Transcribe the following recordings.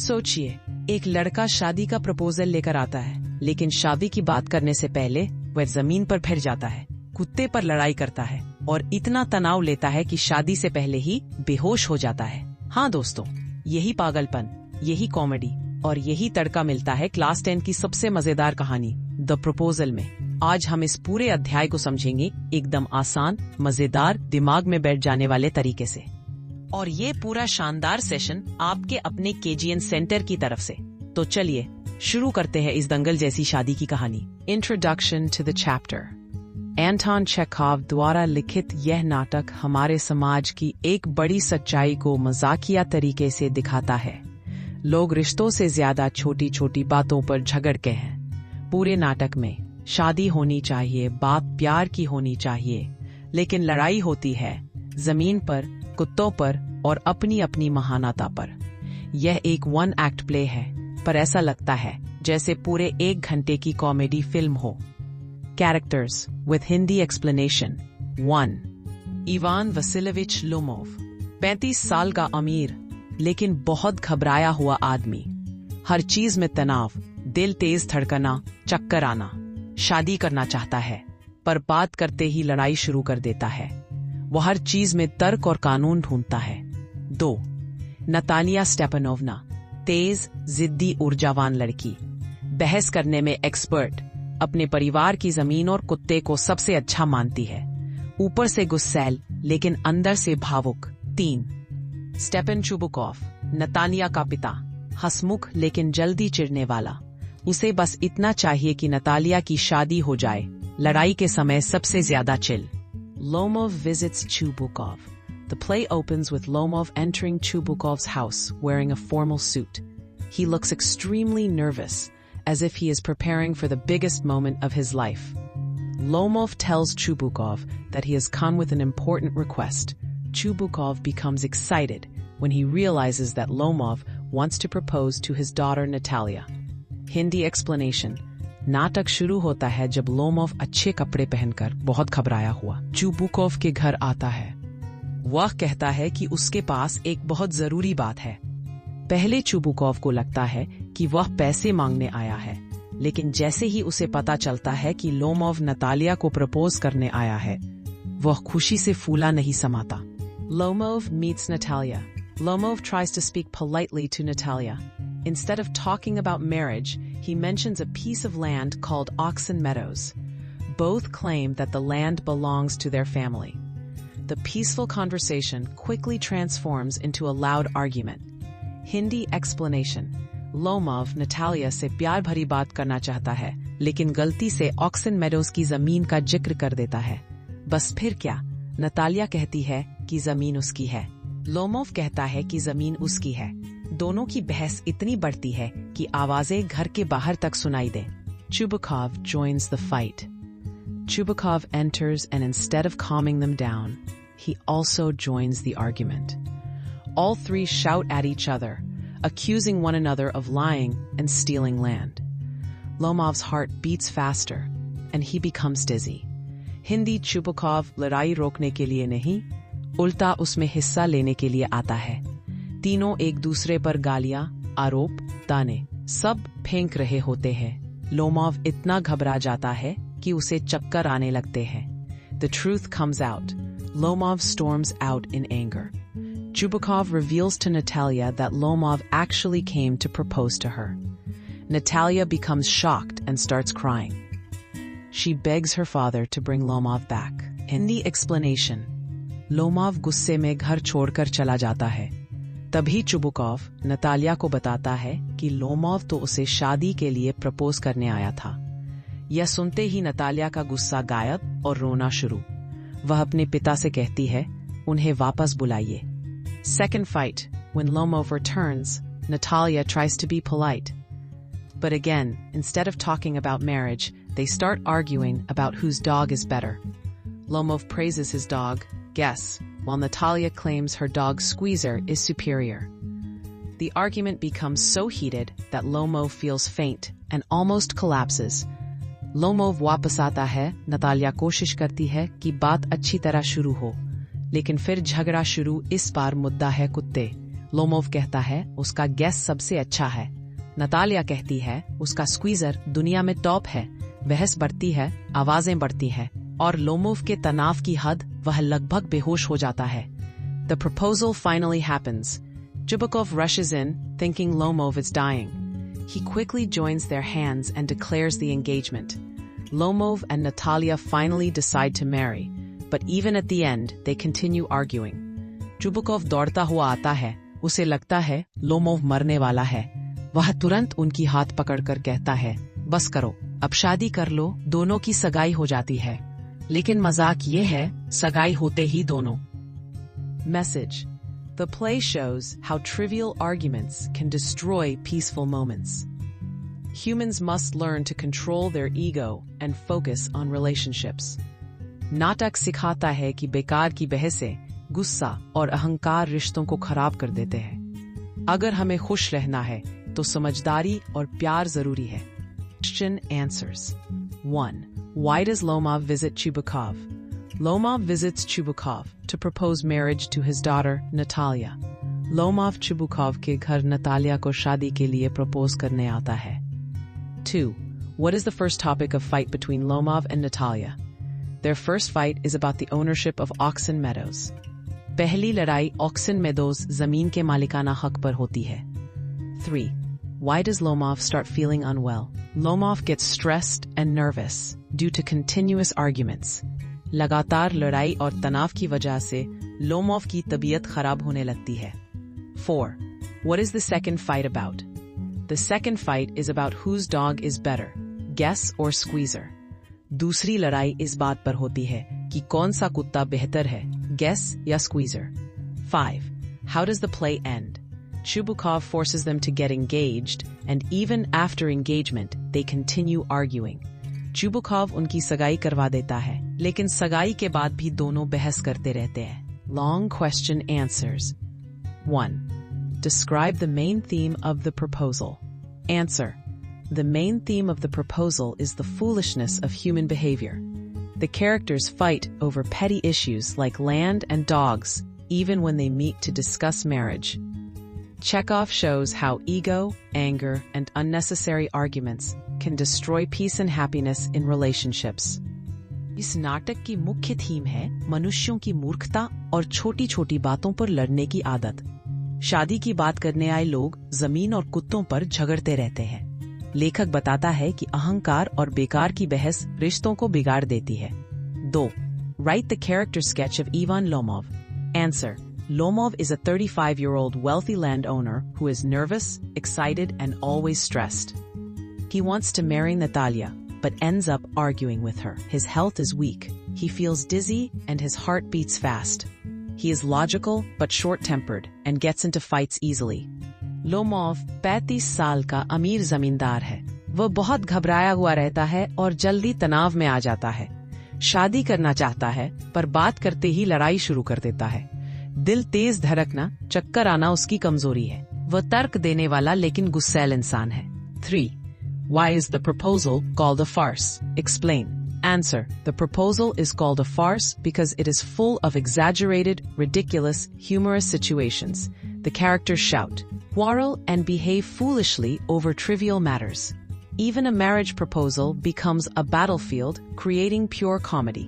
सोचिए, एक लड़का शादी का प्रपोजल लेकर आता है, लेकिन शादी की बात करने से पहले वह जमीन पर फिर जाता है, कुत्ते पर लड़ाई करता है और इतना तनाव लेता है कि शादी से पहले ही बेहोश हो जाता है। हाँ दोस्तों, यही पागलपन, यही कॉमेडी और यही तड़का मिलता है क्लास 10 की सबसे मजेदार कहानी द प्रपोजल में। आज हम इस पूरे अध्याय को समझेंगे एकदम आसान, मजेदार, दिमाग में बैठ जाने वाले तरीके से। और ये पूरा शानदार सेशन आपके अपने केजीएन सेंटर की तरफ से। तो चलिए शुरू करते हैं इस दंगल जैसी शादी की कहानी। Introduction to the chapter. Anton Chekhov द्वारा लिखित यह नाटक हमारे समाज की एक बड़ी सच्चाई को मजाकिया तरीके से दिखाता है। लोग रिश्तों से ज्यादा छोटी छोटी बातों पर झगड़ते हैं। पूरे नाटक में शादी होनी चाहिए, बात प्यार की होनी चाहिए, लेकिन लड़ाई होती है जमीन पर, कुत्तों पर और अपनी अपनी महानता पर। यह एक 1 एक्ट प्ले है, पर ऐसा लगता है जैसे पूरे 1 घंटे की कॉमेडी फिल्म हो। Characters with Hindi explanation. 1. Ivan Vasilevich Lomov, 35 साल का अमीर लेकिन बहुत घबराया हुआ आदमी। हर चीज में तनाव, दिल तेज धड़कना, चक्कर आना। शादी करना चाहता है, पर बात करते ही लड़ाई शुरू कर देता है। वह हर चीज में तर्क और कानून ढूंढता है। 2. नतालिया स्टेपनोवना, तेज, जिद्दी, ऊर्जावान लड़की, बहस करने में एक्सपर्ट, अपने परिवार की जमीन और कुत्ते को सबसे अच्छा मानती है। ऊपर से गुस्सैल लेकिन अंदर से भावुक। 3. स्टेपन चुबुकोव, नतालिया का पिता, हंसमुख लेकिन जल्दी चिढ़ने वाला। उसे बस इतना चाहिए कि नतालिया की शादी हो जाए। लड़ाई के समय सबसे ज्यादा chill. Lomov visits Chubukov. The play opens with Lomov entering Chubukov's house wearing a formal suit. He looks extremely nervous, as if he is preparing for the biggest moment of his life. Lomov tells Chubukov that he has come with an important request. Chubukov becomes excited when he realizes that Lomov wants to propose to his daughter Natalia. Hindi explanation. नाटक शुरू होता है जब Lomov अच्छे कपड़े पहनकर बहुत घबराया हुआ चुबुकोव के घर आता है। वह कहता है कि उसके पास एक बहुत जरूरी बात है। पहले चुबुकोव को लगता है कि वह पैसे मांगने आया है, लेकिन जैसे ही उसे पता चलता है कि लोमोव नतालिया को प्रपोज करने आया है, वह खुशी से फूला नहीं समाता। Lomov meets Natalia. Lomov tries to speak politely to Natalia. Instead of talking about marriage, he mentions a piece of land called Oxen Meadows. Both claim that the land belongs to their family. The peaceful conversation quickly transforms into a loud argument. Hindi explanation. Lomov Natalia से प्यार भरी बात करना चाहता है, लेकिन गलती से Oxen Meadows की जमीन का जिक्र कर देता है। बस फिर क्या? नतालिया कहती है कि जमीन उसकी है। लोमोव कहता है कि जमीन उसकी है। दोनों की बहस इतनी बढ़ती है कि आवाजें घर के बाहर तक सुनाई दें। Chubukov joins the fight. Chubukov enters and instead of calming them down, he also joins the argument. All three shout at each other, accusing one another of lying and stealing land. Lomov's heart beats faster and he becomes dizzy. Hindi Chubukov लड़ाई रोकने के लिए नहीं, उल्टा उसमें हिस्सा लेने के लिए आता है। तीनों एक दूसरे पर गालियां, आरोप, ताने सब फेंक रहे होते हैं। लोमोव इतना घबरा जाता है कि उसे चक्कर आने लगते हैं। The truth comes out. Lomov storms out in anger. Chubukov reveals to Natalia that Lomov actually came to propose to her. Natalia becomes shocked and starts crying. She begs her father to bring Lomov back. Hindi explanation. Lomov गुस्से में घर छोड़कर चला जाता है। तभी Chubukov Natalia को बताता है कि लोमोव तो उसे शादी के लिए प्रपोज करने आया था। यह सुनते ही नतालिया का गुस्सा गायब और रोना शुरू। वह अपने पिता से कहती है, उन्हें वापस बुलाइए। Second fight. When Lomov returns, Natalia tries to be polite. But again, instead of talking about marriage, they start arguing about whose dog is better. Lomov praises his dog, Guess, while Natalia claims her dog Squeezer is superior. The argument becomes so heated that Lomov feels faint and almost collapses. Lomov वापस आता है, Natalia कोशिश करती है कि बात अच्छी तरह शुरू हो, लेकिन फिर झगड़ा शुरू। इस बार मुद्दा है कुत्ते। लोमोव कहता है उसका गैस सबसे अच्छा है। नतालिया कहती है उसका स्क्वीजर दुनिया में टॉप है। बहस बढ़ती है, आवाजें बढ़ती हैं और लोमोव के तनाव की हद वह लगभग बेहोश हो जाता है। The proposal finally happens. Chubukov rushes in, thinking Lomov is dying. He quickly joins their hands and declares the engagement. Lomov and Natalia finally decide to marry, but even at the end, they continue arguing. Chubukov दौड़ता हुआ आता है, उसे लगता है Lomov मरने वाला है। वह तुरंत उनकी हाथ पकड़कर कहता है, बस करो, अब शादी कर लो, दोनों की सगाई हो जाती है। लेकिन मजाक ये है, सगाई होते ही दोनों। Message. The play shows how trivial arguments can destroy peaceful moments. Humans must learn to control their ego and focus on relationships. नाटक सिखाता है कि बेकार की बहसें, गुस्सा और अहंकार रिश्तों को खराब कर देते हैं। अगर हमें खुश रहना है, तो समझदारी और प्यार जरूरी है। Question answers. 1. Why does Lomov visit Chubukov? Lomov visits Chubukov to propose marriage to his daughter, Natalia. Lomov Chubukov के घर नतालिया को शादी के लिए प्रपोज करने आता है। 2. What is the first topic of fight between Lomov and Natalia? Their first fight is about the ownership of Oxen Meadows. पहली लड़ाई Oxen Meadows जमीन के मालिकाना हक पर होती है। 3. Why does Lomov start feeling unwell? Lomov gets stressed and nervous due to continuous arguments. लगातार लड़ाई और तनाव की वजह से लोमोव की तबीयत खराब होने लगती है। 4. What is the second fight about? The second fight is about whose dog is better, Guess or Squeezer. दूसरी लड़ाई इस बात पर होती है कि कौन सा कुत्ता बेहतर है, Guess या Squeezer. 5. How does the play end? Chubukov forces them to get engaged, and even after engagement, they continue arguing. Chubukov उनकी सगाई करवा देता है, लेकिन सगाई के बाद भी दोनों बहस करते रहते हैं। Long question answers. 1. Describe the main theme of the proposal. Answer. The main theme of the proposal is the foolishness of human behavior. The characters fight over petty issues like land and dogs, even when they meet to discuss marriage. Chekhov shows how ego, anger, and unnecessary arguments can destroy peace and happiness in relationships. इस नाटक की मुख्य theme है मनुष्यों की मूर्खता और छोटी-छोटी बातों पर लड़ने की आदत। शादी की बात करने आए लोग जमीन और कुत्तों पर झगड़ते रहते हैं। लेखक बताता है कि अहंकार और बेकार की बहस रिश्तों को बिगाड़ देती है। 2. Write the character sketch of Ivan Lomov. Answer. Lomov is a 35-year-old wealthy landowner who is nervous, excited, and always stressed. He wants to marry Natalia, but ends up arguing with her. His health is weak. He feels dizzy and his heart beats fast. He is logical but short-tempered and gets into fights easily. Lomov 35 साल का अमीर जमींदार है। वह बहुत घबराया हुआ रहता है और जल्दी तनाव में आ जाता है। शादी करना चाहता है, पर बात करते ही लड़ाई शुरू कर देता है। दिल तेज धड़कना, चक्कर आना उसकी कमजोरी है। वह तर्क देने वाला लेकिन गुस्सैल इंसान है। 3. Why is the proposal called a farce? Explain. Answer. The proposal is called a farce because it is full of exaggerated, ridiculous, humorous situations. The characters shout, quarrel, and behave foolishly over trivial matters. Even a marriage proposal becomes a battlefield, creating pure comedy.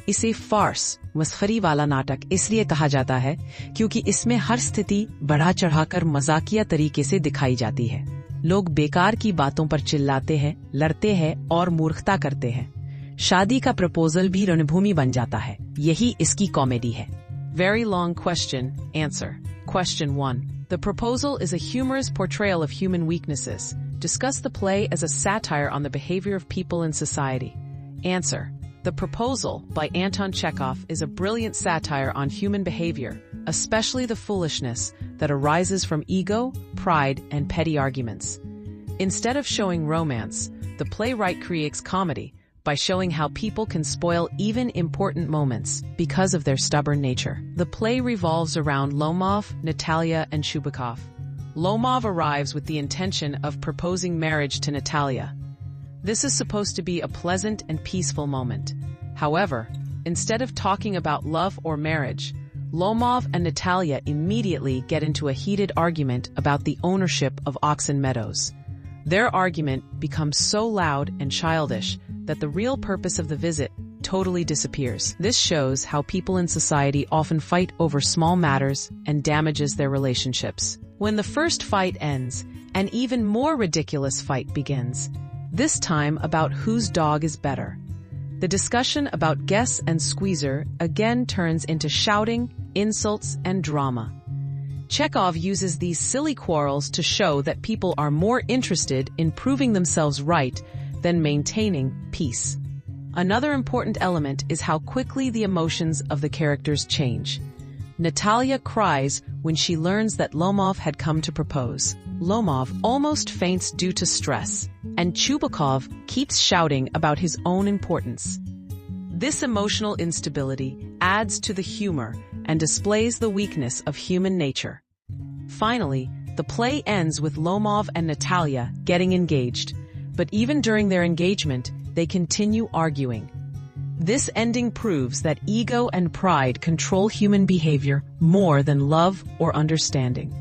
इसे फार्स, मस्खरी वाला नाटक इसलिए कहा जाता है क्योंकि इसमें हर स्थिति बढ़ा चढ़ाकर मजाकिया तरीके से दिखाई जाती है। लोग बेकार की बातों पर चिल्लाते हैं, लड़ते हैं और मूर्खता करते हैं। शादी का प्रपोजल भी रणभूमि बन जाता है। यही इसकी कॉमेडी है। Very long question, answer. Question 1. The proposal is a humorous portrayal of human weaknesses. Discuss the play as a satire on the behavior of people in society. Answer. The Proposal by Anton Chekhov is a brilliant satire on human behavior, especially the foolishness that arises from ego, pride, and petty arguments. Instead of showing romance, the playwright creates comedy by showing how people can spoil even important moments because of their stubborn nature. The play revolves around Lomov, Natalia, and Chubukov. Lomov arrives with the intention of proposing marriage to Natalia. This is supposed to be a pleasant and peaceful moment. However, instead of talking about love or marriage, Lomov and Natalia immediately get into a heated argument about the ownership of Oxen Meadows. Their argument becomes so loud and childish that the real purpose of the visit totally disappears. This shows how people in society often fight over small matters and damages their relationships. When the first fight ends, an even more ridiculous fight begins, this time about whose dog is better. The discussion about Guess and Squeezer again turns into shouting, insults, and drama. Chekhov uses these silly quarrels to show that people are more interested in proving themselves right than maintaining peace. Another important element is how quickly the emotions of the characters change. Natalia cries when she learns that Lomov had come to propose. Lomov almost faints due to stress, and Chubukov keeps shouting about his own importance. This emotional instability adds to the humor and displays the weakness of human nature. Finally, the play ends with Lomov and Natalia getting engaged, but even during their engagement, they continue arguing. This ending proves that ego and pride control human behavior more than love or understanding.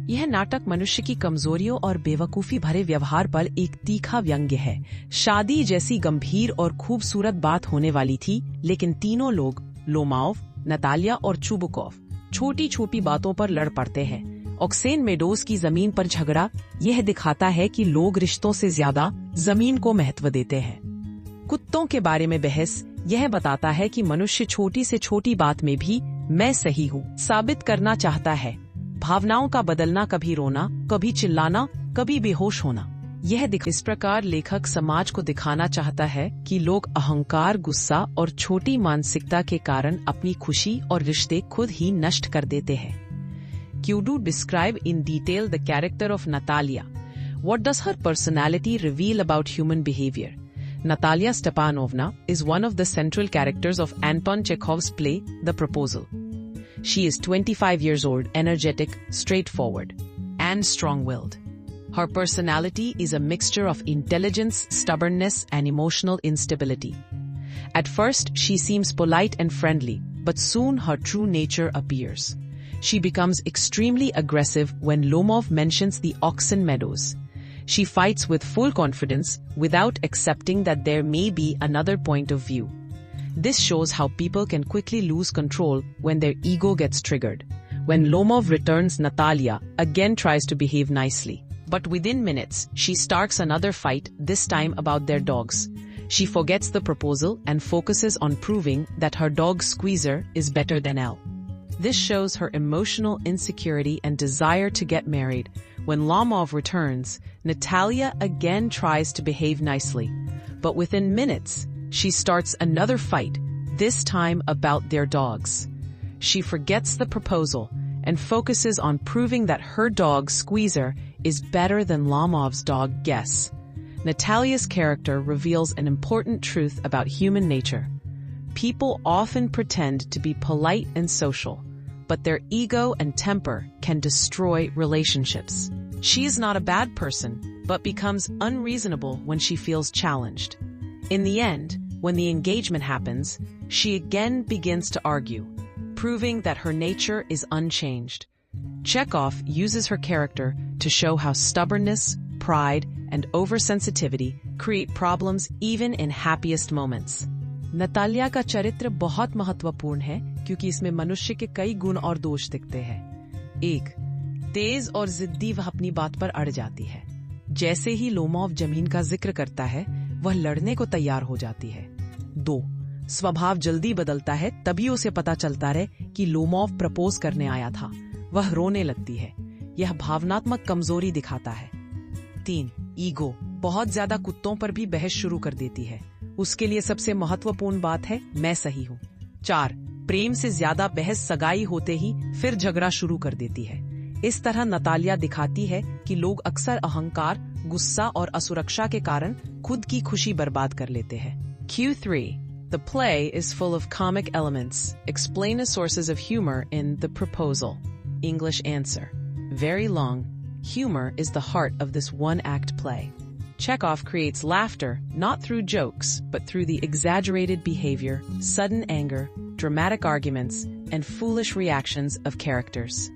यह नाटक मनुष्य की कमजोरियों और बेवकूफी भरे व्यवहार पर एक तीखा व्यंग्य है। शादी जैसी गंभीर और खूबसूरत बात होने वाली थी, लेकिन तीनों लोग, लोमाव, नतालिया और चुबुकोव, छोटी छोटी बातों पर लड़ पड़ते हैं। ऑक्सेन मेडोज की जमीन पर झगड़ा यह दिखाता है कि लोग रिश्तों से ज्यादा जमीन को महत्व देते हैं। कुत्तों के बारे में बहस यह बताता है कि मनुष्य छोटी से छोटी बात में भी मैं सही हूँ साबित करना चाहता है। भावनाओं का बदलना, कभी रोना, कभी चिल्लाना, कभी बेहोश होना, इस प्रकार लेखक समाज को दिखाना चाहता है कि लोग अहंकार, गुस्सा और छोटी मानसिकता के कारण अपनी खुशी और रिश्ते खुद ही नष्ट कर देते हैं। Kudu describe in detail the character of Natalia. What does her personality reveal about human behavior? Natalia Stepanovna is one of the central characters of Anton Chekhov's play, The Proposal. She is 25 years old, energetic, straightforward, and strong-willed. Her personality is a mixture of intelligence, stubbornness, and emotional instability. At first, she seems polite and friendly, but soon her true nature appears. She becomes extremely aggressive when Lomov mentions the Oxen Meadows. She fights with full confidence without accepting that there may be another point of view. This shows how people can quickly lose control when their ego gets triggered. When Lomov returns, Natalia again tries to behave nicely. But within minutes, she starts another fight, this time about their dogs. She forgets the proposal and focuses on proving that her dog Squeezer is better than Elle. This shows her emotional insecurity and desire to get married. When Lomov returns, Natalia again tries to behave nicely. But within minutes, she starts another fight, this time about their dogs. She forgets the proposal and focuses on proving that her dog Squeezer is better than Lomov's dog Guess. Natalia's character reveals an important truth about human nature. People often pretend to be polite and social, but their ego and temper can destroy relationships. She is not a bad person, but becomes unreasonable when she feels challenged. In the end, when the engagement happens, she again begins to argue, proving that her nature is unchanged. Chekhov uses her character to show how stubbornness, pride, and oversensitivity create problems even in happiest moments. Natalia का चरित्र बहुत महत्वपूर्ण है क्योंकि इसमें मनुष्य के कई गुण और दोष दिखते हैं। 1. तेज और जिद्दी, वह अपनी बात पर अड़ जाती है। जैसे ही लोमोव जमीन का जिक्र करता है, वह लड़ने को तैयार हो जाती है। 2. स्वभाव जल्दी बदलता है, तभी उसे पता चलता है कि लोमोव प्रपोज करने आया था। वह रोने लगती है। यह भावनात्मक कमजोरी दिखाता है। 3. ईगो, बहुत ज्यादा कुत्तों पर भी बहस शुरू कर देती है। उसके लिए सबसे महत्वपूर्ण बात है मैं सही हूँ। 4. प्रेम से ज्यादा बहस सगाई होते ही फिर झगड़ा शुरू कर देती है। इस तरह नतालिया दिखाती है कि लोग अक्सर अहंकार, गुस्सा और असुरक्षा के कारण खुद की खुशी बर्बाद कर लेते हैं। Q3. The play is full of comic elements. Explain the sources of humor in The Proposal. English answer. Very long. Humor is the heart of this one-act play. Chekhov creates laughter not through jokes, but through the exaggerated behavior, sudden anger, dramatic arguments, and foolish reactions of characters.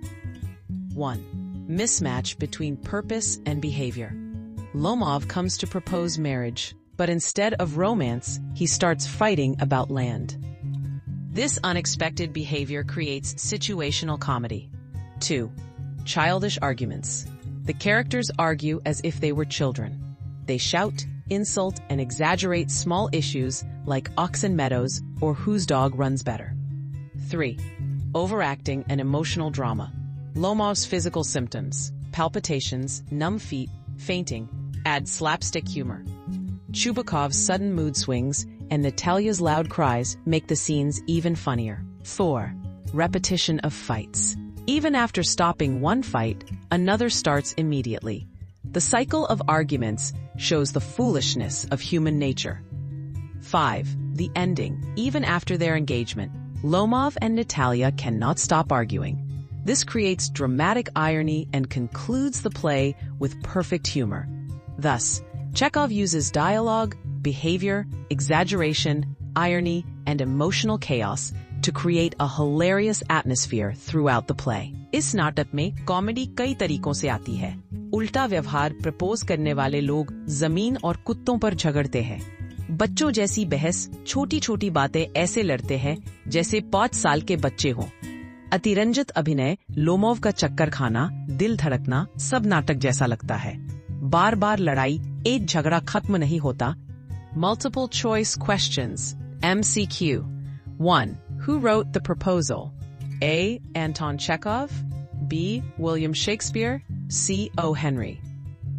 1. Mismatch between purpose and behavior. Lomov comes to propose marriage, but instead of romance, he starts fighting about land. This unexpected behavior creates situational comedy. 2. Childish arguments. The characters argue as if they were children. They shout, insult, and exaggerate small issues like oxen meadows or whose dog runs better. 3. Overacting and emotional drama. Lomov's physical symptoms, palpitations, numb feet, fainting, add slapstick humor. Chubakov's sudden mood swings and Natalia's loud cries make the scenes even funnier. 4. Repetition of fights. Even after stopping one fight, another starts immediately. The cycle of arguments shows the foolishness of human nature. 5. The ending. Even after their engagement, Lomov and Natalia cannot stop arguing. This creates dramatic irony and concludes the play with perfect humor. Thus, Chekhov uses dialogue, behavior, exaggeration, irony, and emotional chaos to create a hilarious atmosphere throughout the play. इस नाटक में comedy कई तरीकों से आती है। उल्टा व्यवहार प्रपोज करने वाले लोग जमीन और कुत्तों पर झगड़ते हैं। बच्चों जैसी बहस छोटी छोटी बातें ऐसे लड़ते हैं जैसे 5 साल के बच्चे हों। अतिरंजित अभिनय, लोमोव का चक्कर खाना, दिल धड़कना सब नाटक जैसा लगता है। बार बार लड़ाई, एक झगड़ा खत्म नहीं होता। Multiple choice questions. MCQ. 1. Who wrote the proposal? A. Anton Chekhov. B. William Shakespeare. C. O. Henry.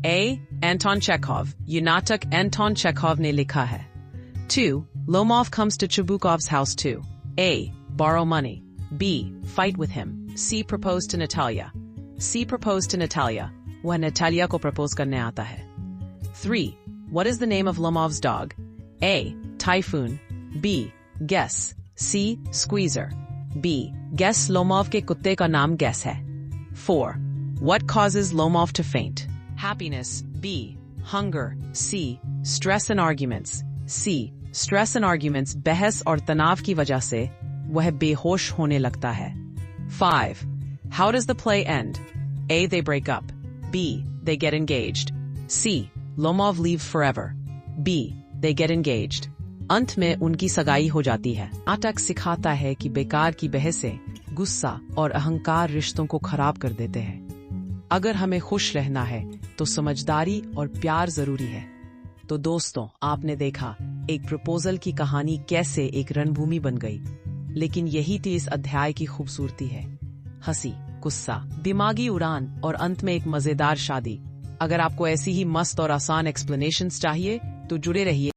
A. Anton Chekhov. ये नाटक Anton Chekhov ने लिखा है। 2. Lomov comes to Chubukov's house too. A. Borrow money. B. Fight with him. C. Propose to Natalia. C. Propose to Natalia. वह Natalia को propose करने आता है। 3. What is the name of Lomov's dog? A. Typhoon. B. Guess. C. Squeezer. B. Guess Lomov के कुत्ते का नाम Guess है। 4. What causes Lomov to faint? Happiness. B. Hunger. C. Stress and arguments. C. Stress and arguments बहस और तनाव की वजह से वह बेहोश होने लगता है। 5. How does the play end? A. They break up. B. They get engaged. C. Lomov leaves forever. B. They get engaged. अंत में उनकी सगाई हो जाती है। नाटक सिखाता है कि बेकार की बहसें, गुस्सा और अहंकार रिश्तों को खराब कर देते हैं। अगर हमें खुश रहना है तो समझदारी और प्यार जरूरी है। तो दोस्तों, आपने देखा एक प्रपोजल की कहानी कैसे एक रणभूमि बन गई। लेकिन यही थी इस अध्याय की खूबसूरती है। हंसी, गुस्सा, दिमागी उड़ान और अंत में एक मजेदार शादी। अगर आपको ऐसी ही मस्त और आसान एक्सप्लेनेशंस चाहिए तो जुड़े रहिए।